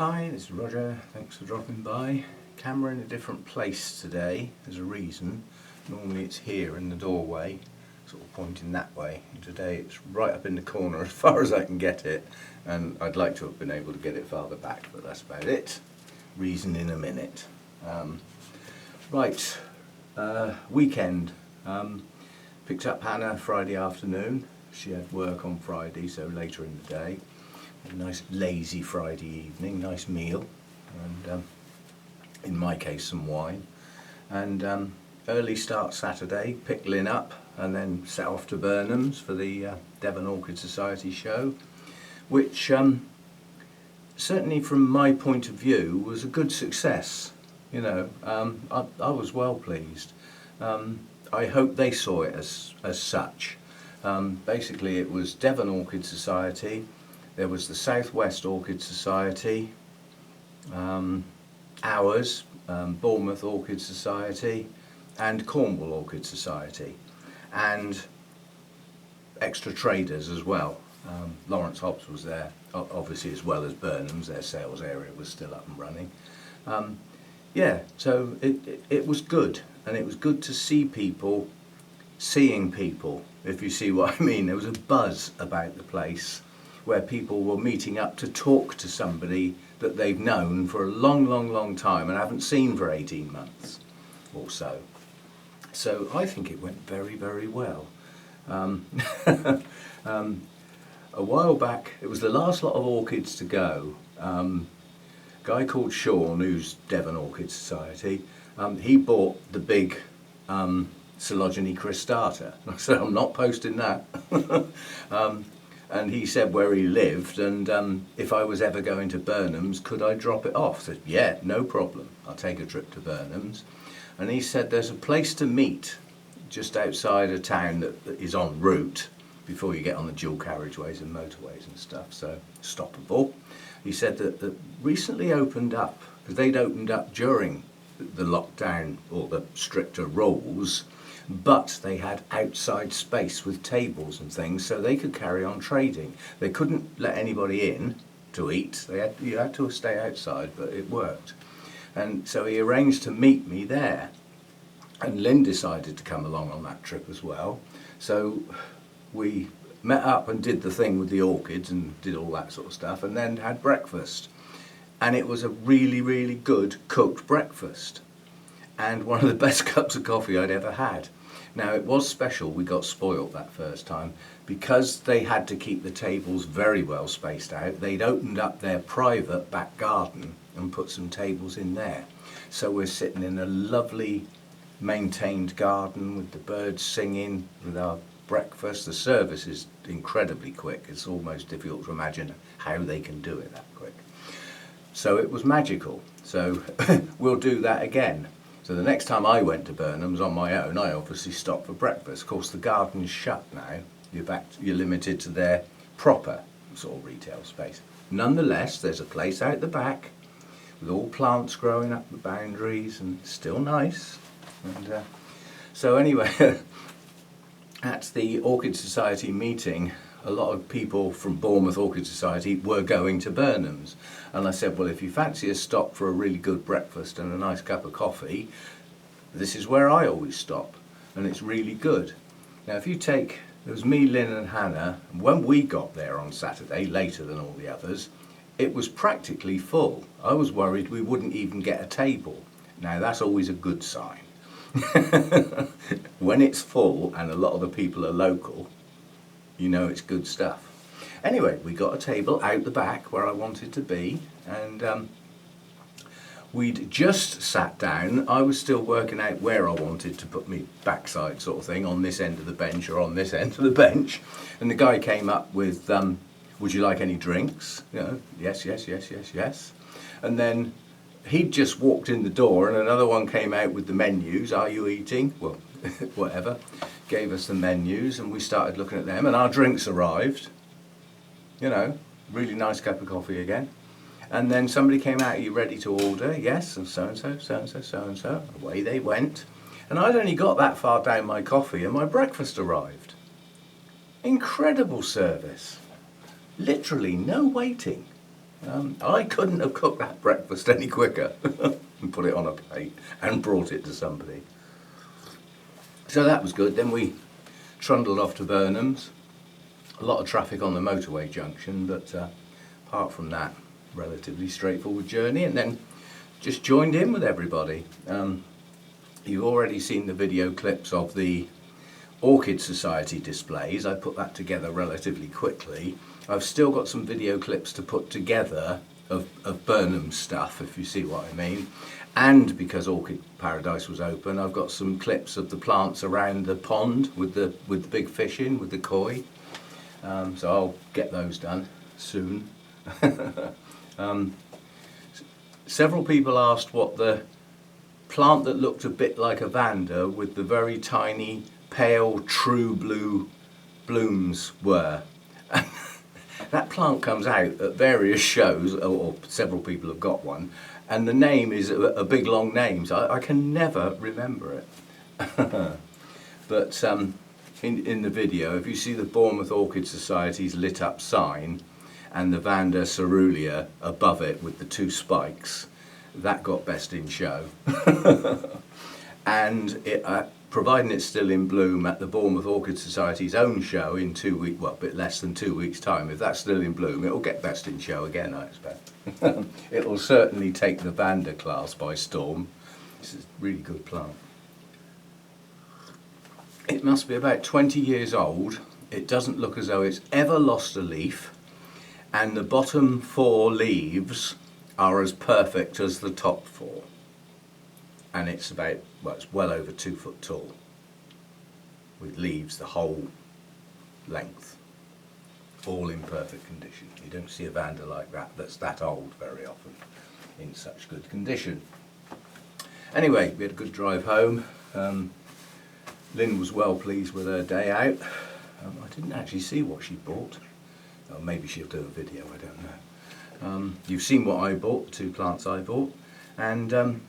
Hi, this is Roger. Thanks for dropping by. Camera in a different place today. There's a reason. Normally it's here in the doorway, sort of pointing that way. And today it's right up in the corner as far as I can get it. And I'd like to have been able to get it farther back, but that's about it. Reason in a minute. Weekend. Picked up Hannah Friday afternoon. She had work on Friday, so later in the day. A nice lazy Friday evening, nice meal, and in my case some wine. And early start Saturday, picked Lynn up and then set off to Burnham's for the Devon Orchid Society show, which certainly from my point of view was a good success. You know, I was well pleased. I hope they saw it as such. Basically it was Devon Orchid Society, there was the Southwest Orchid Society, ours, Bournemouth Orchid Society, and Cornwall Orchid Society, and extra traders as well. Lawrence Hobbs was there, obviously, as well as Burnham's. Their sales area was still up and running. Yeah, so it was good, and it was good to see people seeing people, if you see what I mean. There was a buzz about the place where people were meeting up to talk to somebody that they've known for a long time and haven't seen for 18 months or so. So I think it went very well. A while back, it was the last lot of orchids to go. A guy called Sean, who's Devon Orchid Society, he bought the big Coelogene cristata. I said, I'm not posting that. And he said where he lived, and if I was ever going to Burnham's, could I drop it off? I said, yeah, no problem, I'll take a trip to Burnham's. And he said there's a place to meet just outside a town that is en route before you get on the dual carriageways and motorways and stuff, so stoppable. He said that recently opened up, because they'd opened up during the lockdown or the stricter rules, but they had outside space with tables and things so they could carry on trading. They couldn't let anybody in to eat, you had to stay outside, but it worked. And so he arranged to meet me there, and Lynn decided to come along on that trip as well. So we met up and did the thing with the orchids and did all that sort of stuff, and then had breakfast. And it was a really good cooked breakfast, and one of the best cups of coffee I'd ever had. Now it was special, we got spoilt that first time, because they had to keep the tables very well spaced out. They'd opened up their private back garden and put some tables in there. So we're sitting in a lovely maintained garden with the birds singing, with our breakfast. The service is incredibly quick. It's almost difficult to imagine how they can do it that quick. So it was magical. So we'll do that again. So the next time I went to Burnham's on my own, I obviously stopped for breakfast. Of course, the garden's shut now. You're limited to their proper sort of retail space. Nonetheless, there's a place out the back with all plants growing up the boundaries, and still nice. And so anyway, at the Orchid Society meeting, a lot of people from Bournemouth Orchid Society were going to Burnham's. And I said, well, if you fancy a stop for a really good breakfast and a nice cup of coffee, this is where I always stop, and it's really good. Now if you take, it was me, Lynn and Hannah, and when we got there on Saturday, later than all the others, it was practically full. I was worried we wouldn't even get a table. Now that's always a good sign. When it's full and a lot of the people are local, you know it's good stuff. Anyway, we got a table out the back where I wanted to be, and we'd just sat down. I was still working out where I wanted to put me backside sort of thing, on this end of the bench or on this end of the bench. And the guy came up with, would you like any drinks? You know, yes. And then he'd just walked in the door and another one came out with the menus. Are you eating? Well, whatever. Gave us the menus and we started looking at them, and our drinks arrived. You know, really nice cup of coffee again. And then somebody came out, are you ready to order? Yes, and so-and-so, so-and-so, so-and-so. Away they went. And I'd only got that far down my coffee and my breakfast arrived. Incredible service. Literally no waiting. I couldn't have cooked that breakfast any quicker and put it on a plate and brought it to somebody. So that was good. Then we trundled off to Burnham's. A lot of traffic on the motorway junction, but apart from that, relatively straightforward journey, and then just joined in with everybody. You've already seen the video clips of the Orchid Society displays. I put that together relatively quickly. I've still got some video clips to put together of Burnham's stuff, if you see what I mean. And because Orchid Paradise was open, I've got some clips of the plants around the pond with the big fish in, with the koi. So I'll get those done soon. Several people asked what the plant that looked a bit like a vanda with the very tiny pale true blue blooms were. That plant comes out at various shows, or several people have got one, and the name is a big long name, so I can never remember it. But in the video, if you see the Bournemouth Orchid Society's lit up sign and the Vanda Cerulean above it with the two spikes, that got best in show. And it, providing it's still in bloom at the Bournemouth Orchid Society's own show in 2 weeks, well, a bit less than 2 weeks' time, if that's still in bloom, it'll get best in show again, I expect. It'll certainly take the Vanda class by storm. This is a really good plant. It must be about 20 years old. It doesn't look as though it's ever lost a leaf, and the bottom 4 leaves are as perfect as the top 4. And it's about, well, it's well over 2 foot tall, with leaves the whole length, all in perfect condition. You don't see a vanda like that that's that old very often in such good condition. Anyway, we had a good drive home. Lynn was well pleased with her day out. I didn't actually see what she bought. Oh, maybe she'll do a video, I don't know. You've seen what I bought, the 2 plants I bought, and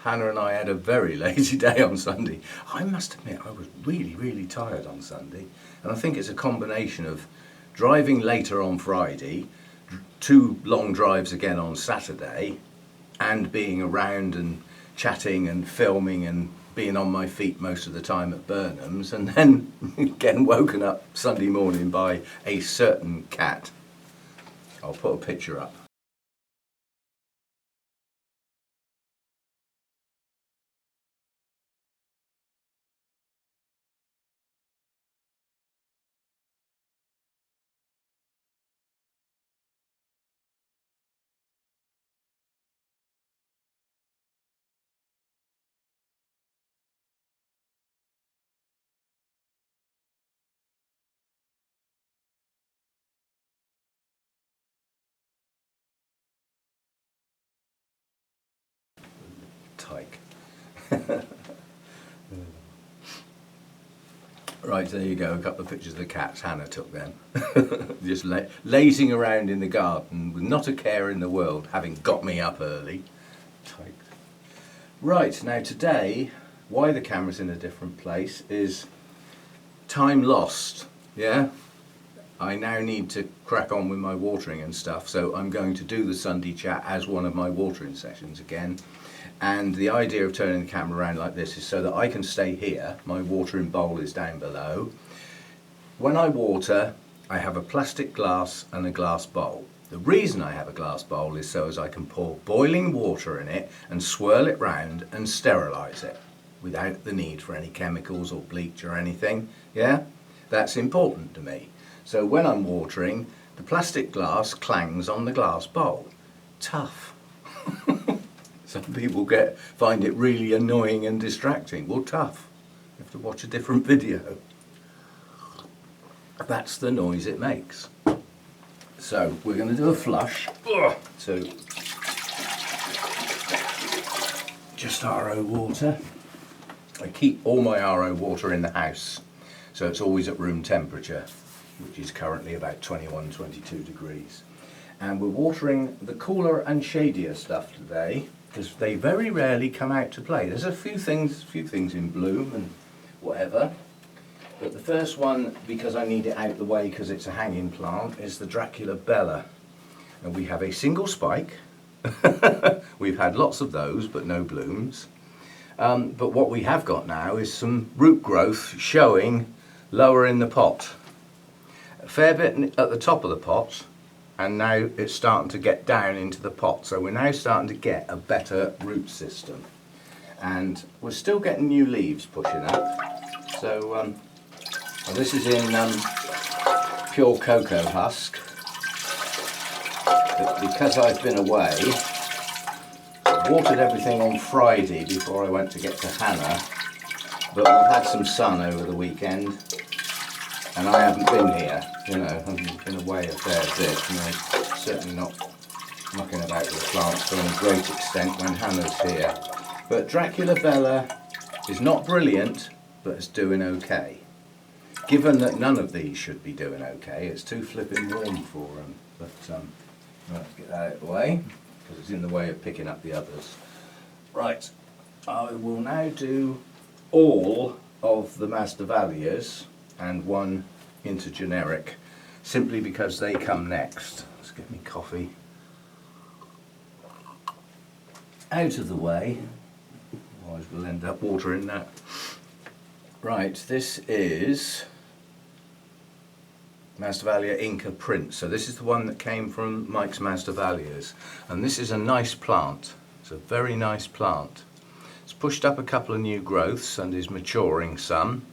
Hannah and I had a very lazy day on Sunday. I must admit, I was really tired on Sunday, and I think it's a combination of driving later on Friday, 2 long drives again on Saturday, and being around and chatting and filming and being on my feet most of the time at Burnham's, and then getting woken up Sunday morning by a certain cat. I'll put a picture up. Tyke. Right, there you go, a couple of pictures of the cats. Hannah took them. Just lazing around in the garden with not a care in the world, having got me up early. Tyke. Right, now today, why the camera's in a different place is time lost, yeah? I now need to crack on with my watering and stuff, so I'm going to do the Sunday chat as one of my watering sessions again. And the idea of turning the camera around like this is so that I can stay here. My watering bowl is down below. When I water, I have a plastic glass and a glass bowl. The reason I have a glass bowl is so as I can pour boiling water in it and swirl it round and sterilise it without the need for any chemicals or bleach or anything. Yeah, that's important to me. So when I'm watering, the plastic glass clangs on the glass bowl. Tough. Some people find it really annoying and distracting. Well, tough. You have to watch a different video. That's the noise it makes. So we're going to do a flush. So just RO water. I keep all my RO water in the house, so it's always at room temperature, which is currently about 21, 22 degrees. And we're watering the cooler and shadier stuff today, because they very rarely come out to play. There's a few things in bloom and whatever, but the first one, because I need it out the way because it's a hanging plant, is the Dracula Bella. and we have a single spike. We've had lots of those, but no blooms. But what we have got now is some root growth showing lower in the pot. A fair bit at the top of the pot, and now it's starting to get down into the pot. So we're now starting to get a better root system. And we're still getting new leaves pushing up. So this is in pure cocoa husk. But because I've been away, I watered everything on Friday before I went to get to Hannah. But we've had some sun over the weekend, and I haven't been here. You know, I've been away a fair bit, and I'm certainly not mucking about with plants to any great extent when Hannah's here. But Dracula Bella is not brilliant, but it's doing okay. Given that none of these should be doing okay, it's too flipping warm for them. But let's get that out of the way, because it's in the way of picking up the others. Right, I will now do all of the Masdevallias and one intergeneric, simply because they come next. Let's get me coffee out of the way, otherwise we'll end up watering that. Right, this is Masdevallia Inca Prince. So this is the one that came from Mike's Masdevallias, and this is a nice plant. It's a very nice plant. It's pushed up a couple of new growths and is maturing some,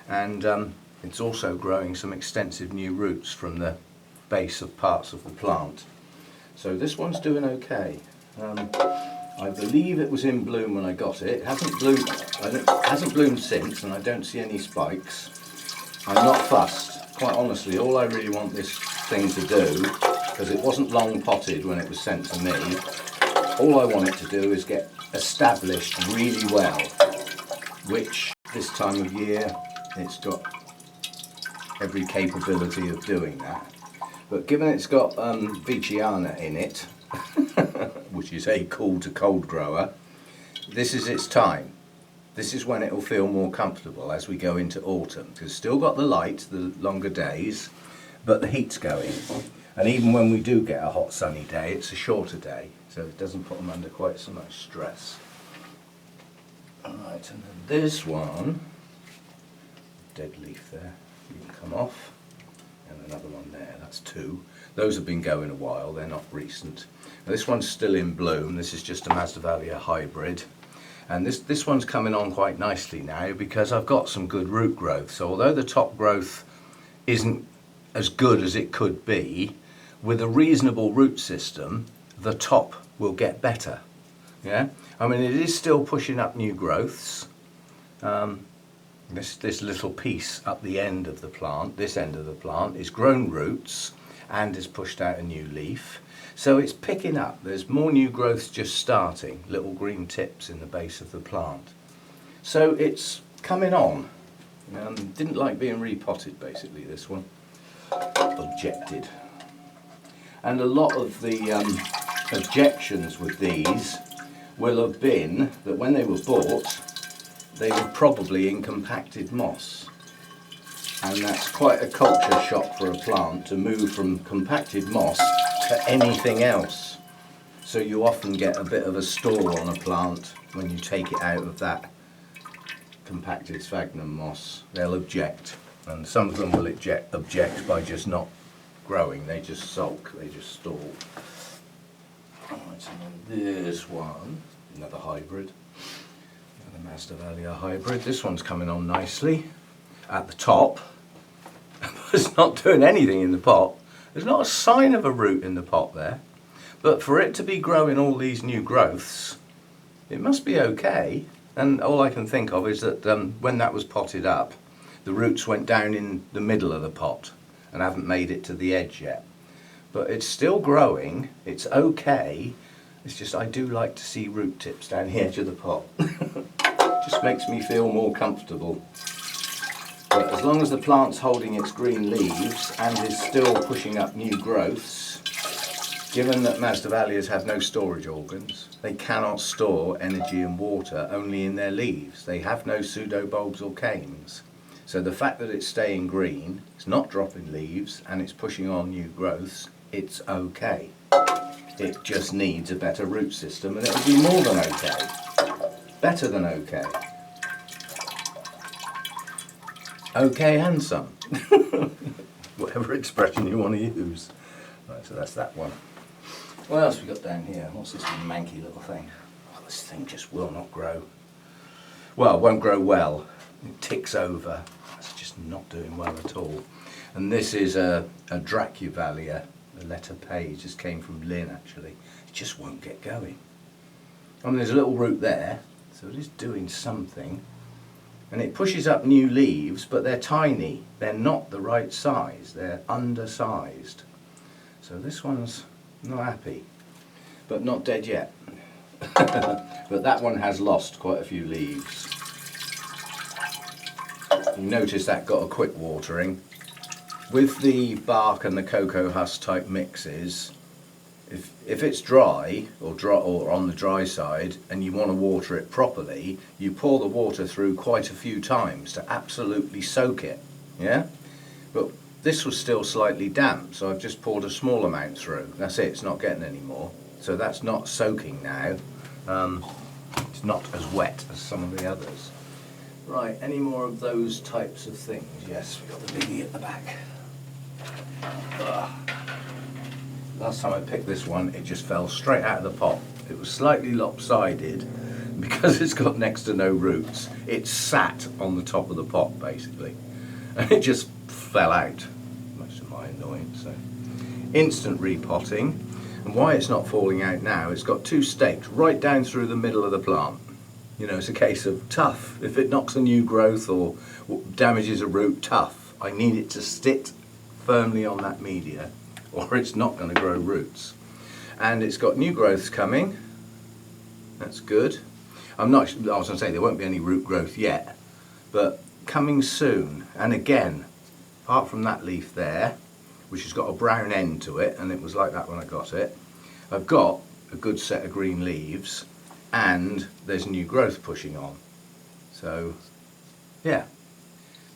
and it's also growing some extensive new roots from the base of parts of the plant. So this one's doing okay. I believe it was in bloom when I got it. It hasn't bloomed since, and I don't see any spikes. I'm not fussed, quite honestly. All I really want this thing to do, because it wasn't long potted when it was sent to me, all I want it to do is get established really well, which this time of year it's got every capability of doing that. But given it's got Veitchiana in it, which is a cool to cold grower, this is its time. This is when it will feel more comfortable as we go into autumn, because it's still got the light, the longer days, but the heat's going. And even when we do get a hot sunny day, it's a shorter day, so it doesn't put them under quite so much stress. Alright, and then this one, dead leaf there, you can come off, and another one there, that's two. Those have been going a while, they're not recent. Now, this one's still in bloom. This is just a Masdevallia hybrid, and this one's coming on quite nicely now because I've got some good root growth. So although the top growth isn't as good as it could be, with a reasonable root system, the top will get better. Yeah, I mean, it is still pushing up new growths. This little piece up the end of the plant, this end of the plant, is grown roots and has pushed out a new leaf. So it's picking up. There's more new growths just starting, little green tips in the base of the plant. So it's coming on. Didn't like being repotted, basically, this one. Objected. And a lot of the objections with these will have been that when they were bought, they were probably in compacted moss. And that's quite a culture shock for a plant to move from compacted moss to anything else. So you often get a bit of a stall on a plant when you take it out of that compacted sphagnum moss. They'll object, and some of them will object by just not growing. They just sulk, they just stall. Alright, and then this one, another hybrid, another Masdevallia hybrid. This one's coming on nicely at the top. It's not doing anything in the pot. There's not a sign of a root in the pot there. But for it to be growing all these new growths, it must be okay. And all I can think of is that when that was potted up, the roots went down in the middle of the pot and haven't made it to the edge yet. But it's still growing, it's okay. It's just I do like to see root tips down the edge of the pot. Just makes me feel more comfortable. But as long as the plant's holding its green leaves and is still pushing up new growths, given that Masdevallias have no storage organs, they cannot store energy and water only in their leaves. They have no pseudobulbs or canes. So the fact that it's staying green, it's not dropping leaves, and it's pushing on new growths, it's okay. It just needs a better root system and it'll be more than okay. Better than okay. Okay and some. Whatever expression you want to use. Right, so that's that one. What else we got down here? What's this manky little thing? Oh, this thing just will not grow. Well, it won't grow well. It ticks over. It's just not doing well at all. And this is a Dracuvalia, the letter P. It just came from Lynn actually. It just won't get going. I mean, there's a little root there, so it is doing something. And it pushes up new leaves, but they're tiny. They're not the right size. They're undersized. So this one's not happy, but not dead yet. But that one has lost quite a few leaves. You notice that got a quick watering. With the bark and the cocoa husk type mixes, if it's dry or on the dry side and you want to water it properly, you pour the water through quite a few times to absolutely soak it. Yeah? But this was still slightly damp, so I've just poured a small amount through. That's it, it's not getting any more. So that's not soaking now. It's not as wet as some of the others. Right, any more of those types of things? Yes, we've got the biggie at the back. Ugh. Last time I picked this one, it just fell straight out of the pot. It was slightly lopsided because it's got next to no roots. It sat on the top of the pot basically, and it just fell out, much to my annoyance. So, instant repotting. And why it's not falling out now, it's got two stakes right down through the middle of the plant. You know, it's a case of tough. If it knocks a new growth or damages a root, tough. I need it to sit firmly on that media or it's not going to grow roots. And it's got new growths coming. That's good. I was going to say there won't be any root growth yet, but coming soon. And again, apart from that leaf there, which has got a brown end to it, and it was like that when I got it, I've got a good set of green leaves and there's new growth pushing on. So yeah,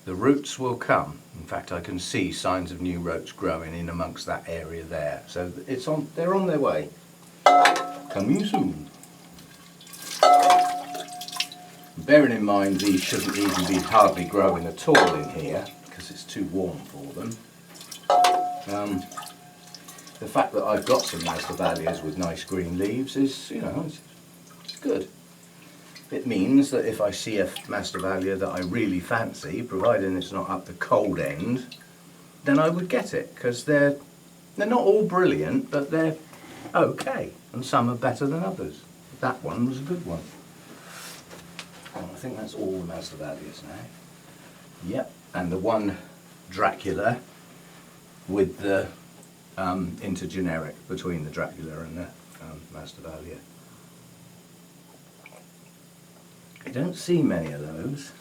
the roots will come. In fact, I can see signs of new roots growing in amongst that area there. So they're on their way. Coming soon. Bearing in mind these shouldn't even be hardly growing at all in here because it's too warm for them. The fact that I've got some Masdevallias with nice green leaves is, you know, it's good. It means that if I see a Masdevallia that I really fancy, providing it's not up the cold end, then I would get it, because they're not all brilliant, but they're okay, and some are better than others. That one was a good one. Oh, I think that's all the Masdevallias now. Yep, and the one Dracula with the intergeneric between the Dracula and the Masdevallia. I don't see many of those.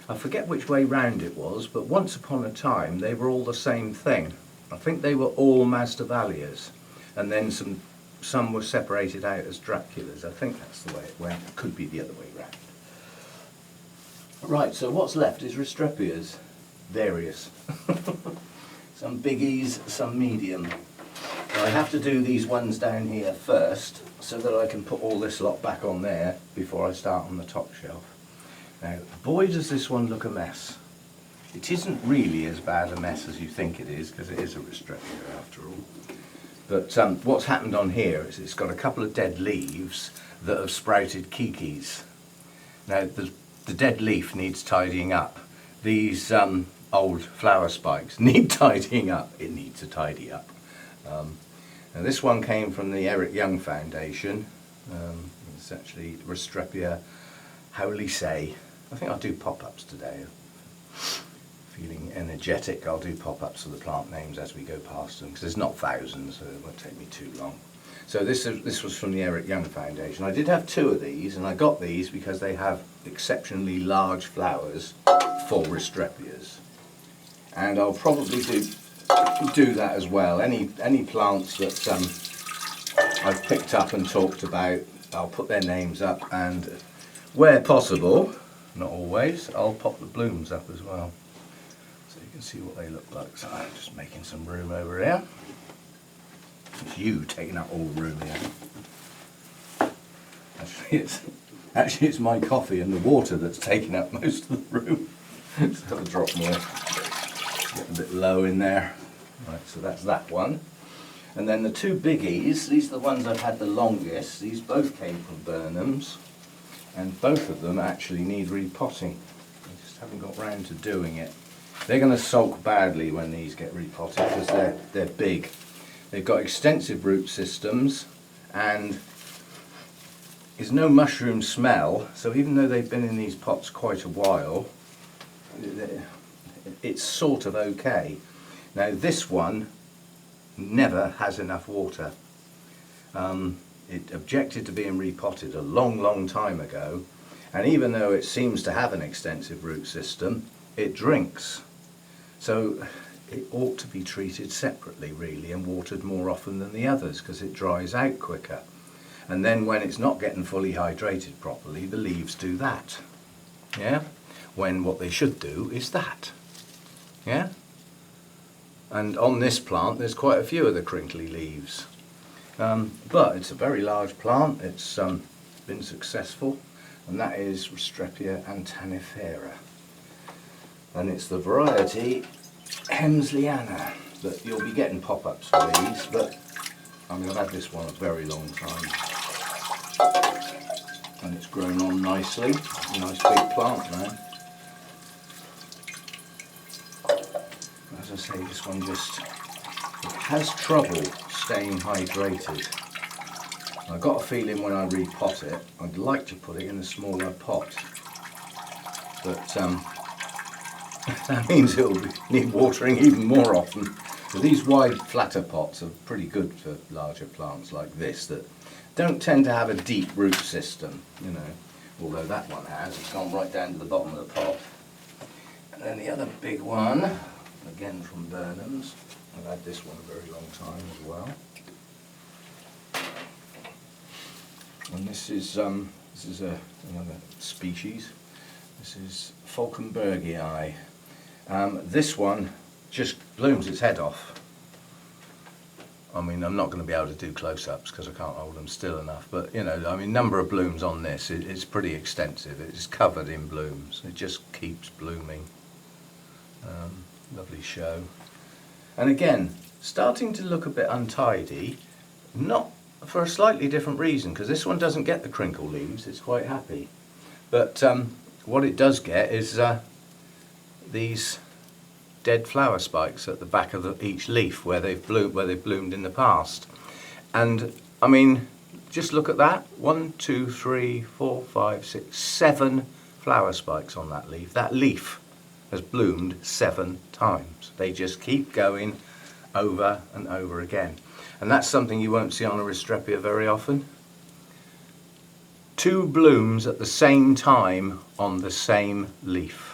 I forget which way round it was, but once upon a time they were all the same thing. I think they were all Masdevallias, and then some were separated out as Draculas. I think that's the way it went. It could be the other way round. Right, so what's left is Restrepias. Various. Some biggies, some medium. Now I have to do these ones down here first, so that I can put all this lot back on there before I start on the top shelf. Now, boy does this one look a mess. It isn't really as bad a mess as you think it is, because it is a Restrepia after all. But what's happened on here is it's got a couple of dead leaves that have sprouted kikis. Now, the dead leaf needs tidying up. These old flower spikes need tidying up. It needs a tidy up. Now this one came from the Eric Young Foundation. It's actually Restrepia Holy Say. I think I'll do pop-ups today. Feeling energetic, I'll do pop-ups of the plant names as we go past them, because there's not thousands, so it won't take me too long. So this was from the Eric Young Foundation. I did have two of these, and I got these because they have exceptionally large flowers for Restrepias. And I'll probably do that as well. Any plants that I've picked up and talked about, I'll put their names up, and where possible, not always, I'll pop the blooms up as well, so you can see what they look like. So I'm just making some room over here. It's you taking up all the room here. Actually, it's my coffee and the water that's taking up most of the room. Just have a drop more. Get a bit low in there. Right, so that's that one. And then the two biggies, these are the ones I've had the longest. These both came from Burnham's, and both of them actually need repotting. I just haven't got round to doing it. They're going to sulk badly when these get repotted because they're big. They've got extensive root systems and there's no mushroom smell, so even though they've been in these pots quite a while, it's sort of okay. Now this one never has enough water. It objected to being repotted a long time ago, and even though it seems to have an extensive root system, it drinks. So it ought to be treated separately really and watered more often than the others because it dries out quicker. And then when it's not getting fully hydrated properly, the leaves do that. Yeah? When what they should do is that. Yeah? And on this plant there's quite a few of the crinkly leaves. But it's a very large plant, it's been successful, and that is Restrepia antanifera. And it's the variety Hemsleyanna. But you'll be getting pop-ups for these, but I mean I've had this one a very long time. And it's grown on nicely, a nice big plant now. As I say, this one just it has trouble staying hydrated. I got a feeling when I repot it, I'd like to put it in a smaller pot, but that means it'll need watering even more often. So these wide, flatter pots are pretty good for larger plants like this that don't tend to have a deep root system, you know. Although that one has, it's gone right down to the bottom of the pot. And then the other big one, again from Burnham's. I've had this one a very long time as well. And this is another species. This is Falkenbergii. This one just blooms its head off. I mean, I'm not going to be able to do close-ups because I can't hold them still enough, but you know, I mean, number of blooms on this is pretty extensive. It's covered in blooms. It just keeps blooming. Lovely show. And again, starting to look a bit untidy, not for a slightly different reason, because this one doesn't get the crinkle leaves, it's quite happy. But what it does get is these dead flower spikes at the back of each leaf where they've bloomed in the past. And I mean, just look at that. 1, 2, 3, 4, 5, 6, 7 flower spikes on that leaf. That leaf has bloomed 7 times. They just keep going over and over again. And that's something you won't see on a Restrepia very often. 2 blooms at the same time on the same leaf.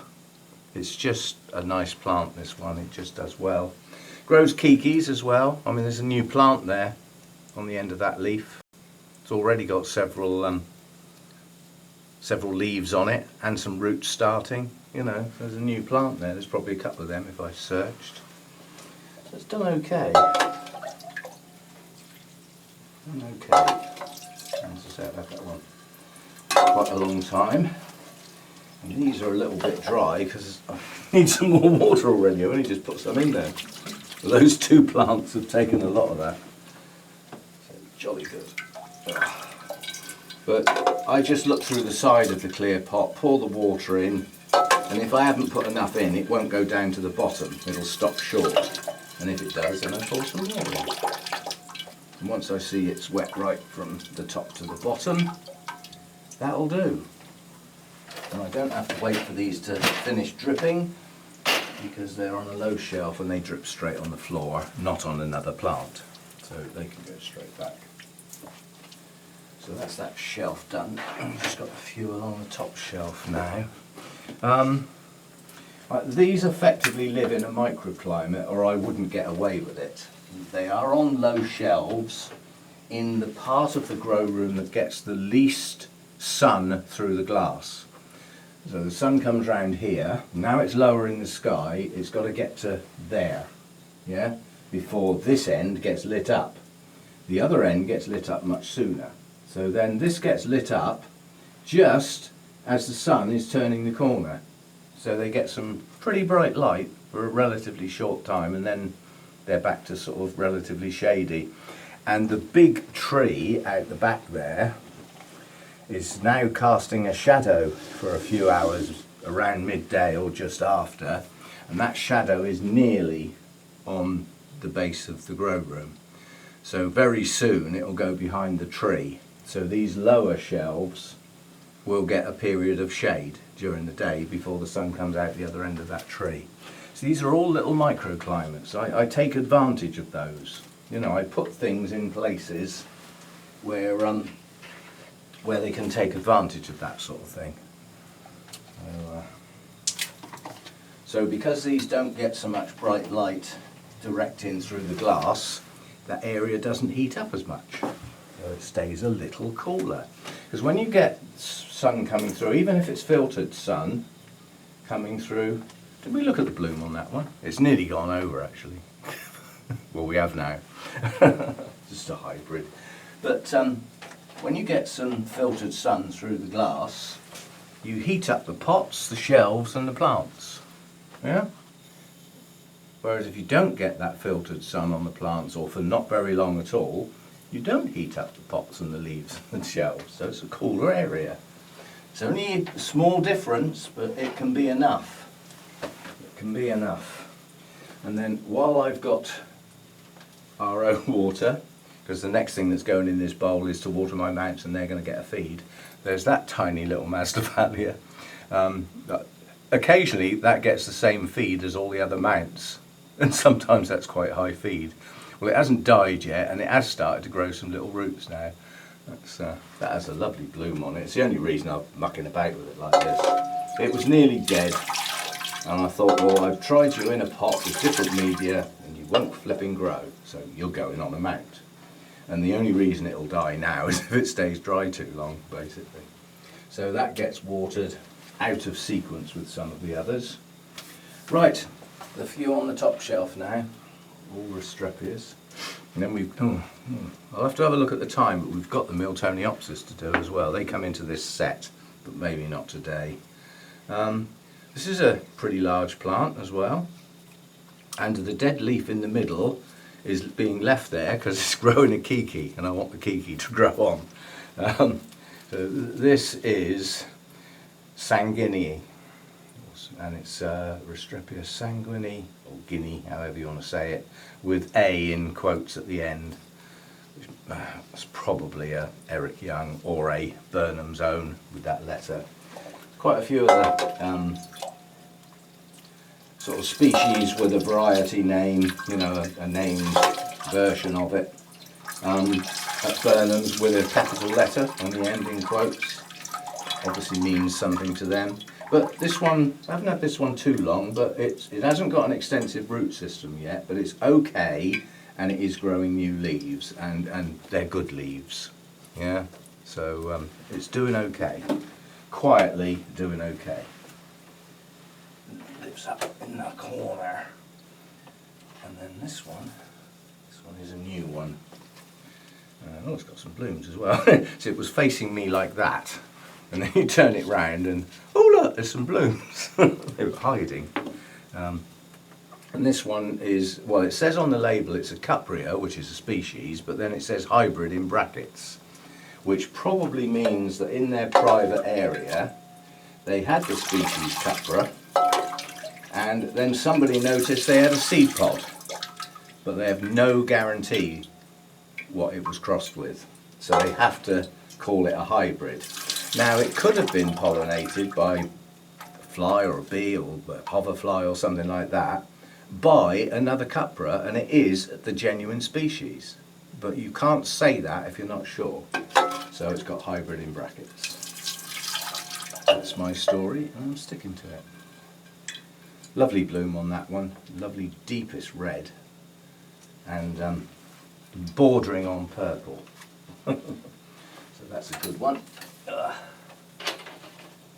It's just a nice plant, this one. It just does well. Grows kikis as well. I mean, there's a new plant there on the end of that leaf. It's already got several leaves on it and some roots starting. You know, there's a new plant there. There's probably a couple of them if I searched. So it's done okay. Okay. As I say, I've had that one quite a long time. And these are a little bit dry because I need some more water already. I've only just put some in there. But those 2 plants have taken a lot of that. So jolly good. But I just look through the side of the clear pot, pour the water in, and if I haven't put enough in, it won't go down to the bottom. It'll stop short. And if it does, then I pour some more in. And once I see it's wet right from the top to the bottom, that'll do. And I don't have to wait for these to finish dripping because they're on a low shelf and they drip straight on the floor, not on another plant. So they can go straight back. So that's that shelf done. I've just got a few along the top shelf now. These effectively live in a microclimate or I wouldn't get away with it. They are on low shelves in the part of the grow room that gets the least sun through the glass. So the sun comes round here, now it's lower in the sky, it's got to get to there, yeah, before this end gets lit up. the other end gets lit up much sooner. So then this gets lit up just as the sun is turning the corner. So they get some pretty bright light for a relatively short time, and then they're back to sort of relatively shady. And the big tree out the back there is now casting a shadow for a few hours around midday or just after, and that shadow is nearly on the base of the grow room. So very soon it will go behind the tree. So these lower shelves will get a period of shade during the day before the sun comes out the other end of that tree. So these are all little microclimates. I take advantage of those. You know, I put things in places where they can take advantage of that sort of thing. So because these don't get so much bright light direct in through the glass, that area doesn't heat up as much. So it stays a little cooler. Because when you get sun coming through, even if it's filtered sun coming through, did we look at the bloom on that one? It's nearly gone over actually. Well, we have now. Just a hybrid. But when you get some filtered sun through the glass, you heat up the pots, the shelves and the plants. Yeah? Whereas if you don't get that filtered sun on the plants, or for not very long at all, you don't heat up the pots and the leaves and shelves. So it's a cooler area. It's only a small difference, but it can be enough. It can be enough. And then while I've got RO water, because the next thing that's going in this bowl is to water my mounts and they're going to get a feed, there's that tiny little Masdevallia. Occasionally that gets the same feed as all the other mounts, and sometimes that's quite high feed. Well, it hasn't died yet, and it has started to grow some little roots now. That has a lovely bloom on it. It's the only reason I'm mucking about with it like this. It was nearly dead, and I thought, well, I've tried you in a pot with different media, and you won't flipping grow, so you're going on a mount. And the only reason it'll die now is if it stays dry too long, basically. So that gets watered out of sequence with some of the others. Right, the few on the top shelf now, all Restrepias. And then I'll have to have a look at the time, but we've got the Miltoniopsis to do as well. They come into this set, but maybe not today. This is a pretty large plant as well. And the dead leaf in the middle is being left there because it's growing a kiki, and I want the kiki to grow on. So this is sanguinea, and it's Restrepia sanguinea, or guinea, however you want to say it, with A in quotes at the end. It's probably a Eric Young or a Burnham's Own with that letter. Quite a few of the sort of species with a variety name, you know, a named version of it. At Burnham's with a capital letter on the end in quotes. Obviously means something to them. But this one, I haven't had this one too long, but it hasn't got an extensive root system yet, but it's okay, and it is growing new leaves, and they're good leaves. Yeah, so it's doing okay. Quietly doing okay. Lives up in the corner. And then this one is a new one. Oh, it's got some blooms as well. So it was facing me like that, and then you turn it round and, oh look, there's some blooms. They were hiding. And this one is, well, it says on the label it's a Cupria, which is a species, but then it says hybrid in brackets, which probably means that in their private area they had the species Cupra, and then somebody noticed they had a seed pod, but they have no guarantee what it was crossed with, so they have to call it a hybrid. Now, it could have been pollinated by a fly or a bee or a hoverfly or something like that by another Cupra, and it is the genuine species, but you can't say that if you're not sure, so it's got hybrid in brackets. That's my story, and I'm sticking to it. Lovely bloom on that one, lovely deepest red, and bordering on purple. So that's a good one. I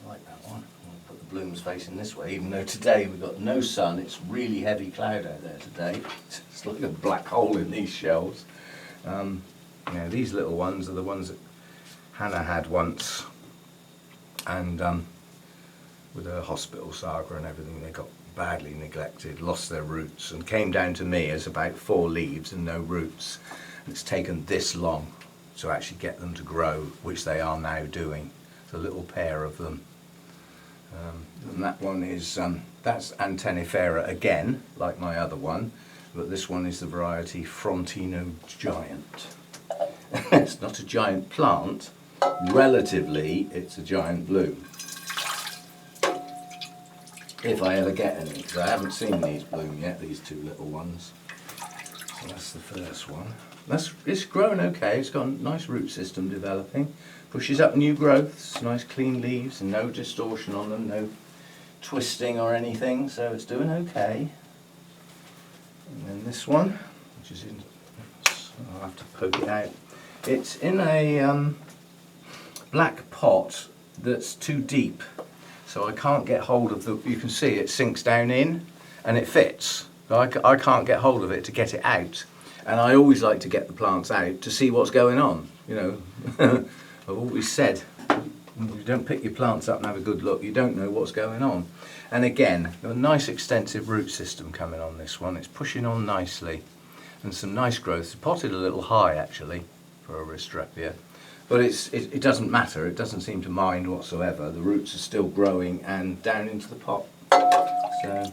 like that one. I'll put the blooms facing this way, even though today we've got no sun. It's really heavy cloud out there today. It's like a black hole in these shelves. Now these little ones are the ones that Hannah had once, and with her hospital saga and everything, they got badly neglected, lost their roots, and came down to me as about 4 leaves and no roots. And it's taken this long to actually get them to grow, which they are now doing. It's a little pair of them. And that one is, that's Antennifera again, like my other one, but this one is the variety Frontino Giant. It's not a giant plant, relatively it's a giant bloom. If I ever get any, because I haven't seen these bloom yet, these 2 little ones. So that's the first one. It's growing okay, it's got a nice root system developing. Pushes up new growths, nice clean leaves and no distortion on them, no twisting or anything, so it's doing okay. And then this one, which is in, I'll have to poke it out. It's in a black pot that's too deep, so I can't get hold of the, you can see it sinks down in and it fits. I can't get hold of it to get it out. And I always like to get the plants out to see what's going on, you know. I've always said, you don't pick your plants up and have a good look, you don't know what's going on. And again, a nice extensive root system coming on this one. It's pushing on nicely and some nice growth. It's potted a little high actually for a Restrepia, but it doesn't matter, it doesn't seem to mind whatsoever. The roots are still growing and down into the pot. So,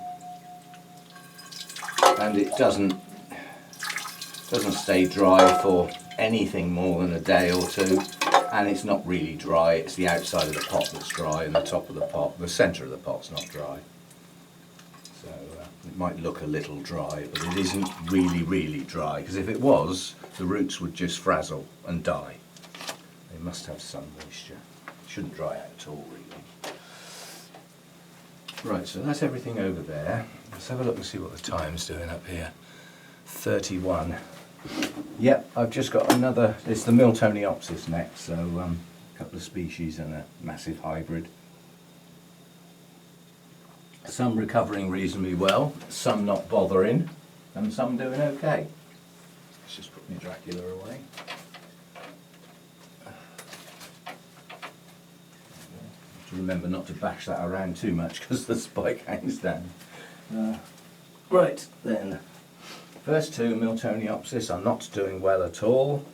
and it doesn't stay dry for anything more than a day or 2. And it's not really dry, it's the outside of the pot that's dry and the top of the pot, the centre of the pot's not dry. So it might look a little dry, but it isn't really dry, because if it was, the roots would just frazzle and die. They must have some moisture. It shouldn't dry out at all, really. Right, so that's everything over there. Let's have a look and see what the time's doing up here. 31. Yep, I've just got another, it's the Miltoniopsis next, so a couple of species and a massive hybrid. Some recovering reasonably well, some not bothering, and some doing okay. Let's just put my Dracula away. Have to remember not to bash that around too much because the spike hangs down. Right then. First 2, Miltoniopsis, are not doing well at all.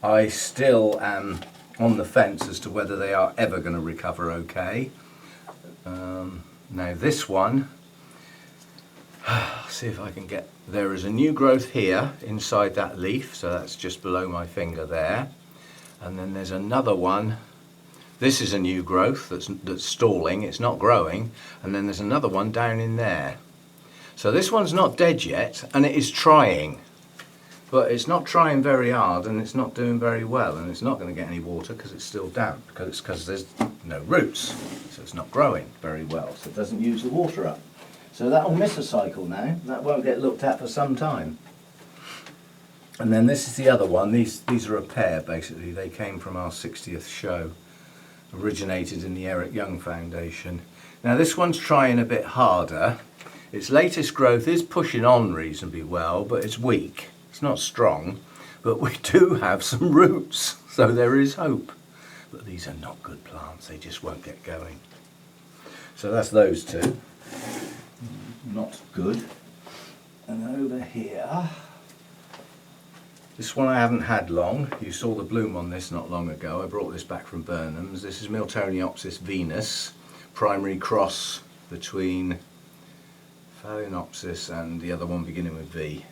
I still am on the fence as to whether they are ever going to recover okay. Now this one, see if I can get, there is a new growth here inside that leaf, so that's just below my finger there. And then there's another one, this is a new growth that's stalling, it's not growing. And then there's another one down in there. So this one's not dead yet, and it is trying, but it's not trying very hard and it's not doing very well, and it's not going to get any water because it's still damp, because there's no roots, so it's not growing very well, so it doesn't use the water up. So that'll miss a cycle now, that won't get looked at for some time. And then this is the other one, these are a pair basically, they came from our 60th show, originated in the Eric Young Foundation. Now this one's trying a bit harder. Its latest growth is pushing on reasonably well, but it's weak. It's not strong, but we do have some roots, so there is hope. But these are not good plants, they just won't get going. So that's those 2. Not good. And over here, this one I haven't had long. You saw the bloom on this not long ago. I brought this back from Burnham's. This is Miltoniopsis Venus, primary cross between Phalaenopsis and the other one beginning with V.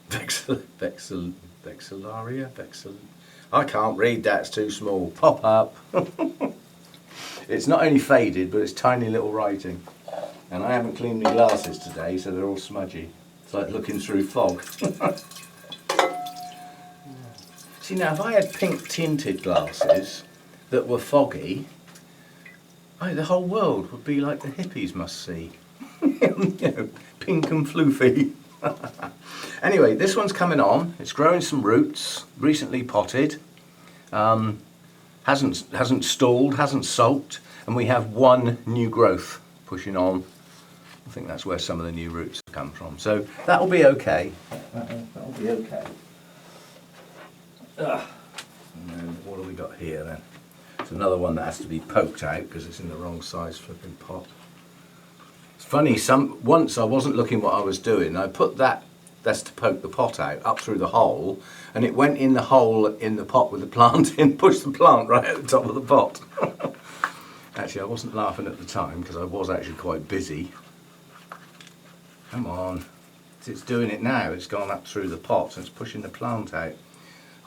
Vexillaria? I can't read, that's too small. Pop up. It's not only faded, but it's tiny little writing. And I haven't cleaned my glasses today, so they're all smudgy. It's like looking through fog. See now, if I had pink tinted glasses that were foggy, the whole world would be like the hippies must see. You know, pink and floofy. Anyway, this one's coming on. It's growing some roots. Recently potted. Hasn't stalled. Hasn't sulked. And we have one new growth pushing on. I think that's where some of the new roots have come from. So that'll be okay. That'll be okay. And then what have we got here then? It's another one that has to be poked out because it's in the wrong size flipping pot. It's funny, once I wasn't looking what I was doing. I put that's to poke the pot out, up through the hole, and it went in the hole in the pot with the plant in, pushed the plant right at the top of the pot. Actually, I wasn't laughing at the time because I was actually quite busy. Come on. It's doing it now. It's gone up through the pot and it's pushing the plant out.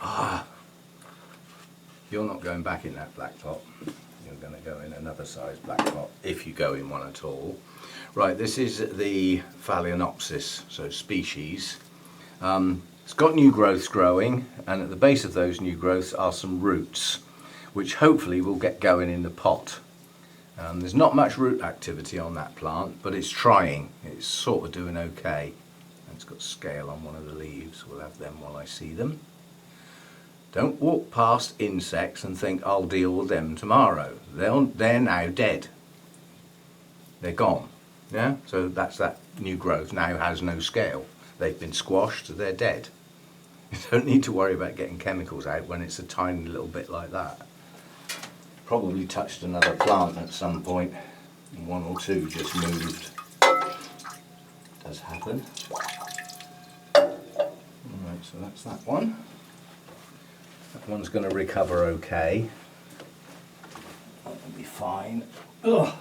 Ah, you're not going back in that black pot. You're going to go in another size black pot, if you go in one at all. Right, this is the Phalaenopsis, so species. It's got new growths growing, and at the base of those new growths are some roots, which hopefully will get going in the pot. There's not much root activity on that plant, but it's trying. It's sort of doing okay. And it's got scale on one of the leaves. We'll have them while I see them. Don't walk past insects and think I'll deal with them tomorrow. They're now dead. They're gone. Yeah? So that's that new growth now has no scale. They've been squashed, they're dead. You don't need to worry about getting chemicals out when it's a tiny little bit like that. Probably touched another plant at some point, and one or two just moved. Does happen. Alright, so that's that one. That one's going to recover okay. That'll be fine. Ugh.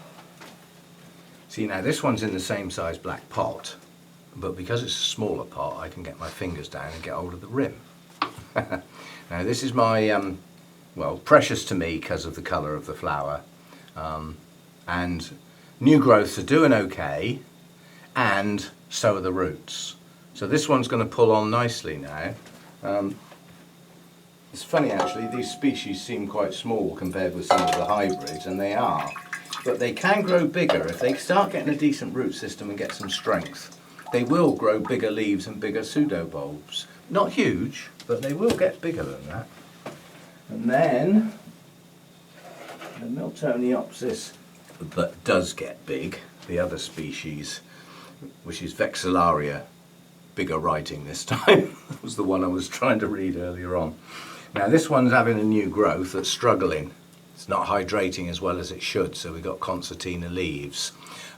See, now this one's in the same size black pot, but because it's a smaller pot I can get my fingers down and get hold of the rim. Now this is my well, precious to me because of the colour of the flower, and new growths are doing okay, and so are the roots. So this one's going to pull on nicely now. It's funny actually, these species seem quite small compared with some of the hybrids, and they are, but they can grow bigger if they start getting a decent root system and get some strength. They will grow bigger leaves and bigger pseudobulbs. Not huge, but they will get bigger than that. And then the Miltoniopsis that does get big, the other species, which is Vexillaria, bigger writing this time, that was the one I was trying to read earlier on. Now this one's having a new growth that's struggling. It's not hydrating as well as it should, so we've got concertina leaves.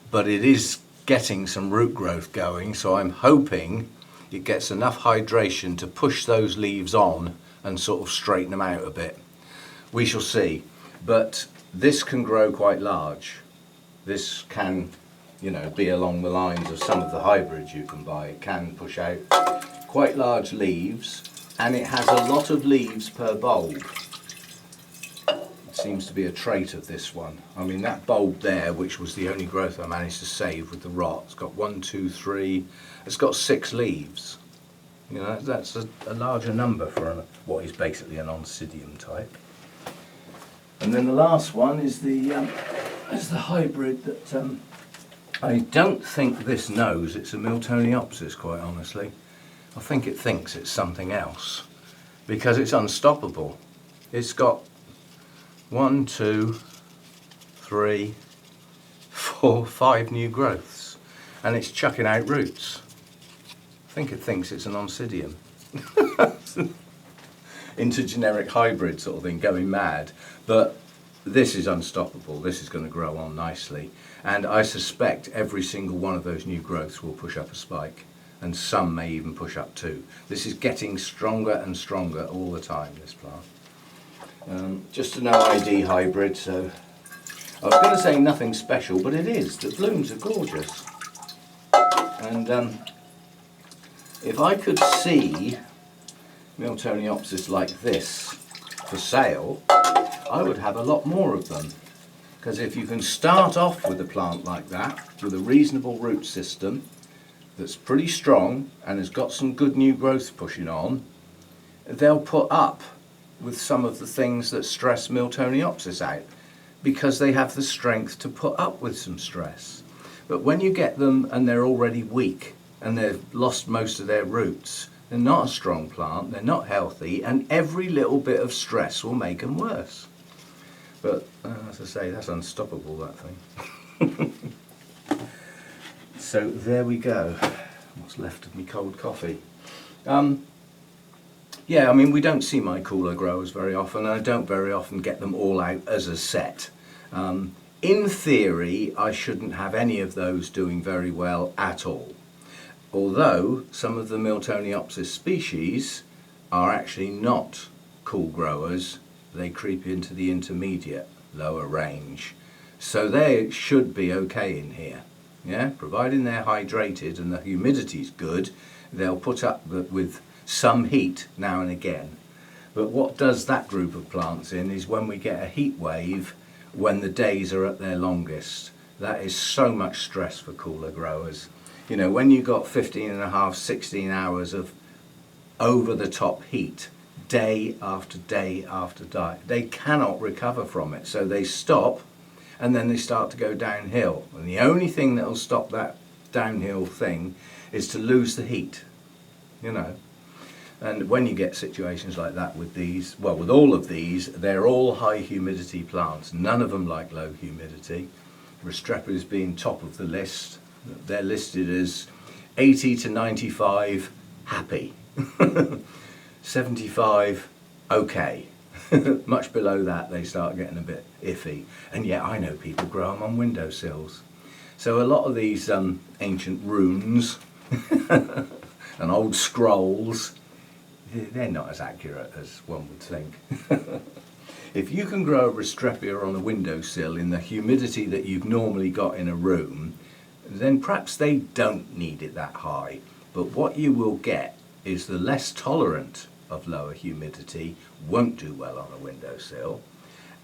But it is getting some root growth going, so I'm hoping it gets enough hydration to push those leaves on and sort of straighten them out a bit. We shall see. But this can grow quite large. This can, you know, be along the lines of some of the hybrids you can buy. It can push out quite large leaves, and it has a lot of leaves per bulb. It seems to be a trait of this one. I mean, that bulb there, which was the only growth I managed to save with the rot, it's got 1, 2, 3, it's got 6 leaves. You know, that's a larger number for what is basically an oncidium type. And then the last one is the hybrid that I don't think this knows it's a Miltoniopsis, quite honestly. I think it thinks it's something else because it's unstoppable. It's got 1, 2, 3, 4, 5 new growths, and it's chucking out roots. I think it thinks it's an oncidium. Intergeneric hybrid sort of thing, going mad. But this is unstoppable. This is going to grow on nicely. And I suspect every single one of those new growths will push up a spike. And some may even push up 2. This is getting stronger and stronger all the time, this plant. Just an OID hybrid, so I was going to say nothing special, but it is. The blooms are gorgeous. And if I could see Miltoniopsis like this for sale, I would have a lot more of them. Because if you can start off with a plant like that, with a reasonable root system that's pretty strong and has got some good new growth pushing on, they'll put up with some of the things that stress Miltoniopsis out, because they have the strength to put up with some stress. But when you get them and they're already weak and they've lost most of their roots, they're not a strong plant, they're not healthy, and every little bit of stress will make them worse. But as I say, that's unstoppable, that thing. So there we go. What's left of me cold coffee. Yeah, I mean, we don't see my cooler growers very often, and I don't very often get them all out as a set. In theory, I shouldn't have any of those doing very well at all. Although some of the Miltoniopsis species are actually not cool growers, they creep into the intermediate lower range. So they should be okay in here. Yeah, providing they're hydrated and the humidity's good, they'll put up with some heat now and again. But what does that group of plants in is when we get a heat wave, when the days are at their longest. That is so much stress for cooler growers. You know, when you've got 15 and a half, 16 hours of over the top heat, day after day after day, they cannot recover from it. So they stop and then they start to go downhill. And the only thing that will stop that downhill thing is to lose the heat, you know. And when you get situations like that with these, well, with all of these, they're all high humidity plants. None of them like low humidity. Restrepia being top of the list. They're listed as 80 to 95 happy, 75 okay. Much below that they start getting a bit iffy. And yet I know people grow them on windowsills. So a lot of these ancient runes and old scrolls, they're not as accurate as one would think. If you can grow a Restrepia on a windowsill in the humidity that you've normally got in a room, then perhaps they don't need it that high. But what you will get is the less tolerant of lower humidity won't do well on a windowsill.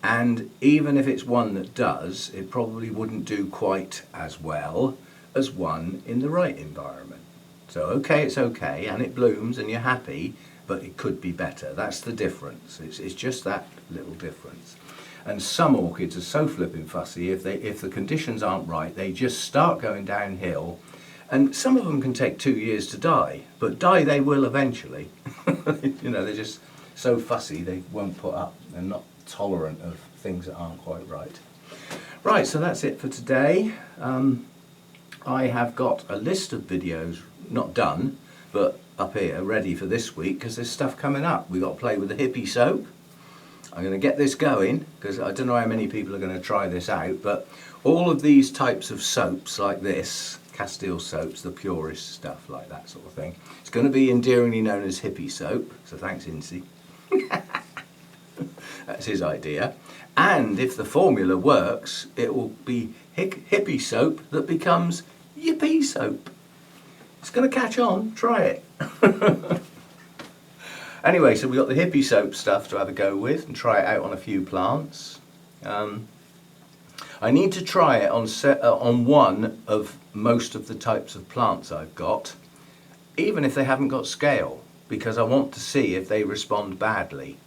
And even if it's one that does, it probably wouldn't do quite as well as one in the right environment. So okay, it's okay, and it blooms and you're happy, but it could be better. That's the difference. It's just that little difference. And some orchids are so flipping fussy, if the conditions aren't right, they just start going downhill. And some of them can take 2 years to die, but die they will eventually. You know, they're just so fussy they won't put up. They're not tolerant of things that aren't quite right. Right, so that's it for today. I have got a list of videos, not done, but up here ready for this week because there's stuff coming up. We've got to play with the hippie soap. I'm going to get this going because I don't know how many people are going to try this out, but all of these types of soaps like this, Castile soaps, the purest stuff like that sort of thing, it's going to be endearingly known as hippie soap, so thanks Incy. That's his idea. And if the formula works, it will be hippie soap that becomes yippee soap. It's going to catch on, try it. Anyway, so we've got the hippie soap stuff to have a go with and try it out on a few plants. I need to try it on one of most of the types of plants I've got, even if they haven't got scale, because I want to see if they respond badly.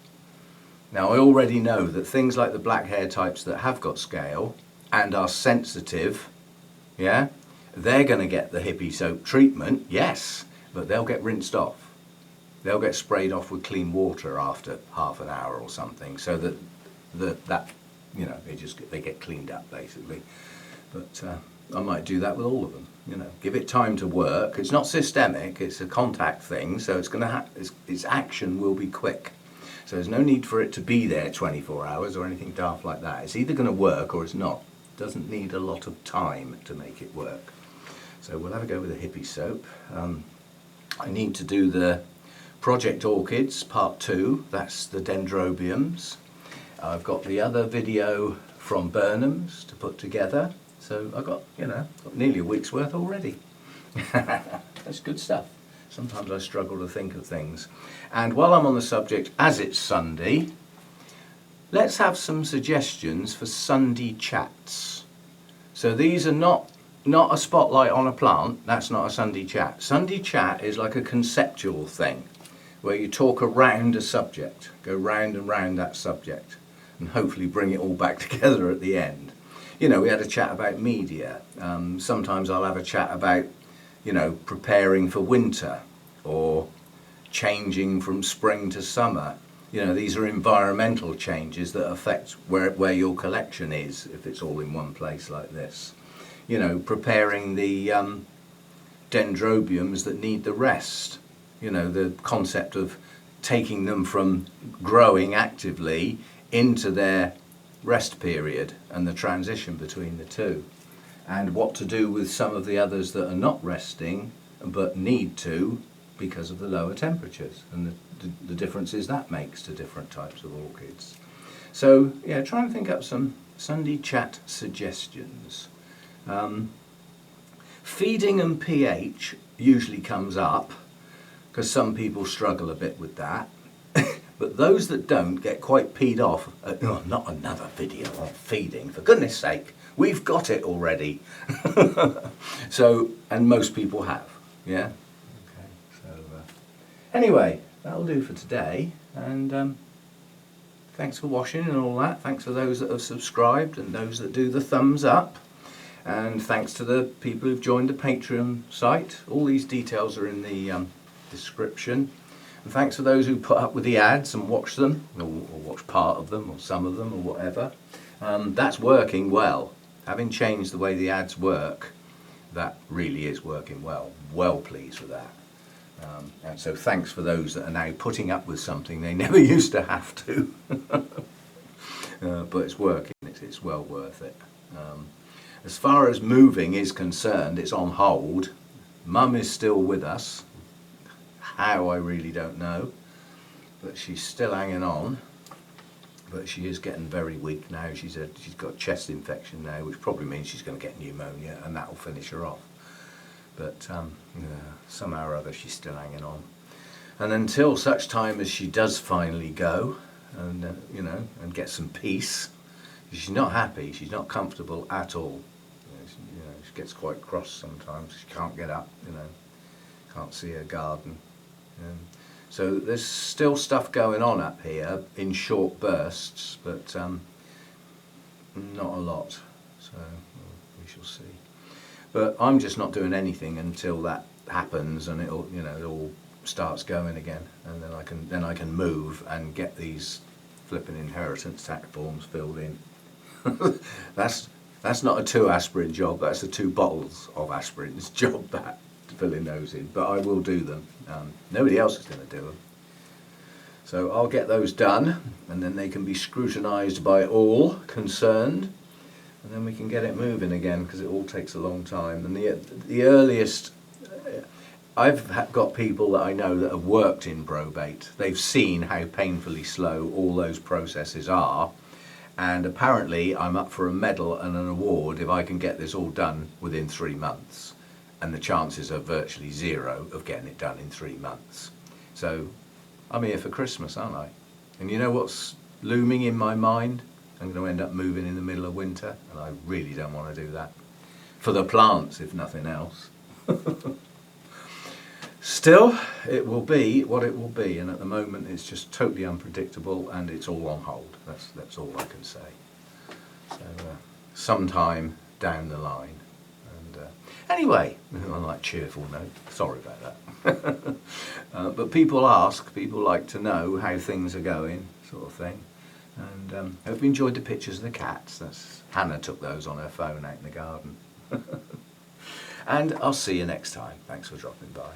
Now I already know that things like the black hair types that have got scale and are sensitive, yeah, they're going to get the hippie soap treatment, yes, but they'll get rinsed off. They'll get sprayed off with clean water after half an hour or something, so that you know, they get cleaned up basically. But I might do that with all of them. You know, give it time to work. It's not systemic; it's a contact thing, so it's going to its action will be quick. So there's no need for it to be there 24 hours or anything daft like that. It's either going to work or it's not. It doesn't need a lot of time to make it work. So we'll have a go with the hippie soap. I need to do the Project Orchids Part 2, that's the dendrobiums. I've got the other video from Burnham's to put together, so I've got, you know, got nearly a week's worth already. That's good stuff. Sometimes I struggle to think of things. And while I'm on the subject, as it's Sunday, let's have some suggestions for Sunday chats. So these are not a spotlight on a plant, that's not a Sunday chat. Sunday chat is like a conceptual thing, where you talk around a subject, go round and round that subject, and hopefully bring it all back together at the end. You know, we had a chat about media. Sometimes I'll have a chat about, you know, preparing for winter, or changing from spring to summer. You know, these are environmental changes that affect where your collection is, if it's all in one place like this. You know, preparing the dendrobiums that need the rest. You know, the concept of taking them from growing actively into their rest period and the transition between the two, and what to do with some of the others that are not resting but need to because of the lower temperatures and the differences that makes to different types of orchids. So yeah, try and think up some Sunday chat suggestions. Feeding and pH usually comes up because some people struggle a bit with that. But those that don't get quite peed off at, oh, not another video on feeding, for goodness sake, we've got it already. So, and most people have, yeah? Okay, so anyway, that'll do for today, and thanks for watching and all that. Thanks for those that have subscribed and those that do the thumbs up. And thanks to the people who've joined the Patreon site. All these details are in the description. And thanks for those who put up with the ads and watch them, or watch part of them, or some of them, or whatever. That's working well. Having changed the way the ads work, that really is working well. Well pleased with that. And so thanks for those that are now putting up with something they never used to have to. But it's working, it's well worth it. As far as moving is concerned, it's on hold. Mum is still with us. How, I really don't know, but she's still hanging on. But she is getting very weak now. She's got a chest infection now, which probably means she's going to get pneumonia, and that will finish her off. But somehow or other she's still hanging on. And until such time as she does finally go, and you know, and get some peace, she's not happy. She's not comfortable at all. She gets quite cross sometimes. She can't get up. Can't see her garden. So there's still stuff going on up here in short bursts, but not a lot. So we shall see. But I'm just not doing anything until that happens, and it all starts going again, and then I can move and get these flipping inheritance tax forms filled in. That's not a 2 aspirin job. That's a 2 bottles of aspirins job. That. Filling those in, but I will do them. Nobody else is going to do them. So I'll get those done, and then they can be scrutinised by all concerned, and then we can get it moving again, because it all takes a long time. And the earliest, I've got people that I know that have worked in probate. They've seen how painfully slow all those processes are, and apparently I'm up for a medal and an award if I can get this all done within 3 months. And the chances are virtually 0 of getting it done in 3 months. So I'm here for Christmas, aren't I? And you know what's looming in my mind? I'm going to end up moving in the middle of winter, and I really don't want to do that. For the plants, if nothing else. Still, it will be what it will be, and at the moment it's just totally unpredictable, and it's all on hold. That's all I can say. So sometime down the line. Anyway, on that cheerful note, sorry about that. But people like to know how things are going, sort of thing. And I hope you enjoyed the pictures of the cats. Hannah took those on her phone out in the garden. And I'll see you next time. Thanks for dropping by.